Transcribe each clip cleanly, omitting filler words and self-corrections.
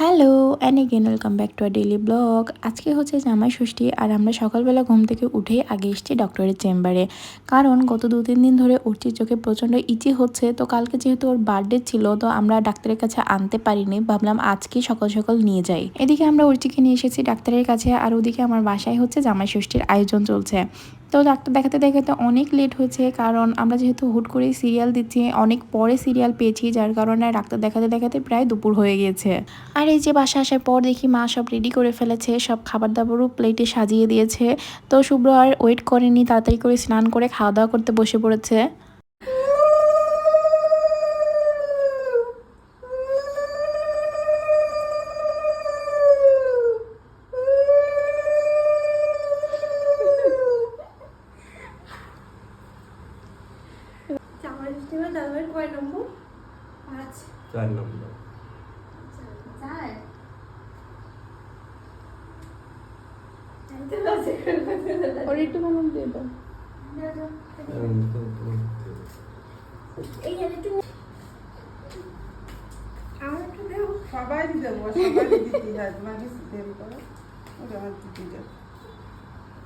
Hello and again welcome back to our daily blog. আজকে হচ্ছে জামাই ষষ্ঠী আর আমরা সকালবেলা ঘুম থেকে উঠেই আগে এসেছি ডক্টরের চেম্বারে, কারণ গত 2-3 দিন ধরে ওর চোখে প্রচণ্ড ইচি হচ্ছে। তো কালকে যেহেতু ওর বার্থডে ছিল, তো আমরা ডাক্তারের কাছে আনতে পারিনি, ভাবলাম আজকে সকাল সকাল নিয়ে যাই। এদিকে আমরা ওরচিকে নিয়ে এসেছি ডাক্তারের কাছে, আর ওদিকে আমার বাসায় হচ্ছে জামাই ষষ্ঠীর আয়োজন চলছে। তো ডাক্তার দেখাতে দেখাতে অনেক লেট হয়েছে, কারণ আমরা যেহেতু হুট করেই সিরিয়াল দিচ্ছি, অনেক পরে সিরিয়াল পেয়েছি, যার কারণে ডাক্তার দেখাতে দেখাতে প্রায় দুপুর হয়ে গিয়েছে। আর এই যে বাসা আসার পর দেখি মা সব রেডি করে ফেলেছে, সব খাবার দাবারও প্লেটে সাজিয়ে দিয়েছে। তো শুভ্র আর ওয়েট করেনি, তাড়াতাড়ি করে স্নান করে খাওয়া দাওয়া করতে বসে পড়েছে। কয় নম্বর? 4 নম্বর। ওর একটু ভালো দিয়ে দাও। সবাই দেবো, সবাই দিতে হয়, তোমার কিছু দেরি করো, ওটা আমার দিতে যাও।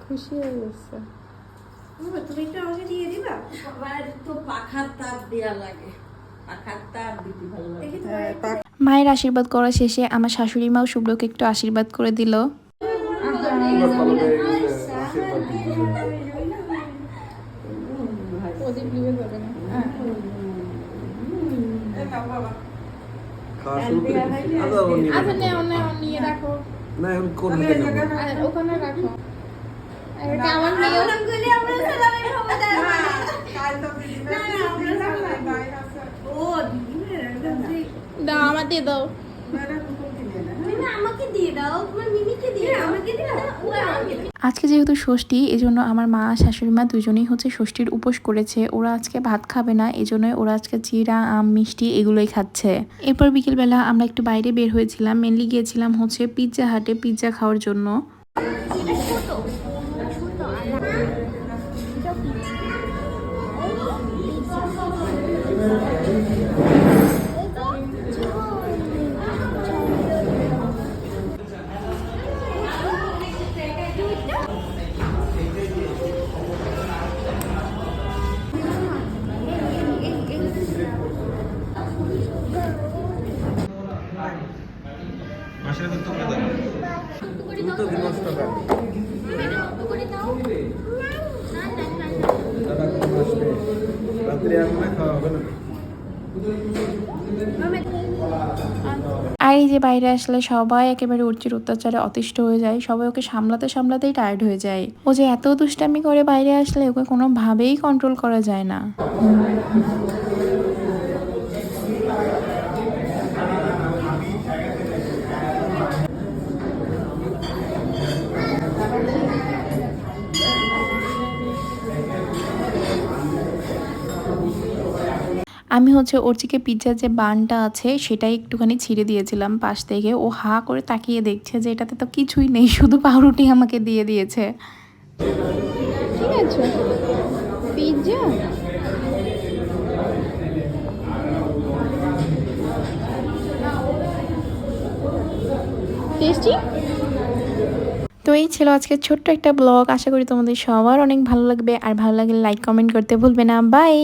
খুশি হয়ে গেছে। তুমি একটু আমাকে দিয়ে দিবা? সবার তো পাখার তার দেয়া লাগে, পাখার তার দিতে ভালো লাগে। মায়ের আশীর্বাদ করা শেষে আমার শাশুড়ি মাও শুভ্রকে একটু আশীর্বাদ করে দিল। দাও, আমার দিয়ে দাও। আজকে যেহেতু ষষ্ঠী, এজন্য আমার মা শাশুড়ি মা দুজনেই হচ্ছে ষষ্ঠীর উপোস করেছে। ওরা আজকে ভাত খাবে না, এজন্যই ওরা আজকে চিড়া, আম, মিষ্টি এগুলোই খাচ্ছে। এরপর বিকেলবেলা আমরা একটু বাইরে বের হয়েছিলাম, মেনলি গিয়েছিলাম হচ্ছে পিৎজা হাটে পিৎজা খাওয়ার জন্য। আর এই যে বাইরে আসলে সবাই একেবারে উর্চির অত্যাচারে অতিষ্ঠ হয়ে যায়, সবাই ওকে সামলাতে সামলাতেই টায়ার্ড হয়ে যায়। ও যে এত দুষ্টামি করে বাইরে আসলে ওকে কোনোভাবেই কন্ট্রোল করা যায় না। আমি হচ্ছে ওরচিকে পিৎজার যে বানটা আছে সেটাই একটুখানি ছিঁড়ে দিয়েছিলাম পাশ থেকে। ও হা করে তাকিয়ে দেখছে যে এটাতে তো কিছুই নেই, শুধু পাউরুটি আমাকে দিয়ে দিয়েছে। ঠিক আছে, পিৎজা টেস্টি। তো এই ছিল আজকে ছোট্ট একটা ব্লগ। আশা করি তোমাদের সবার অনেক ভালো লাগবে, আর ভালো লাগলে লাইক কমেন্ট করতে ভুলবে না। বাই।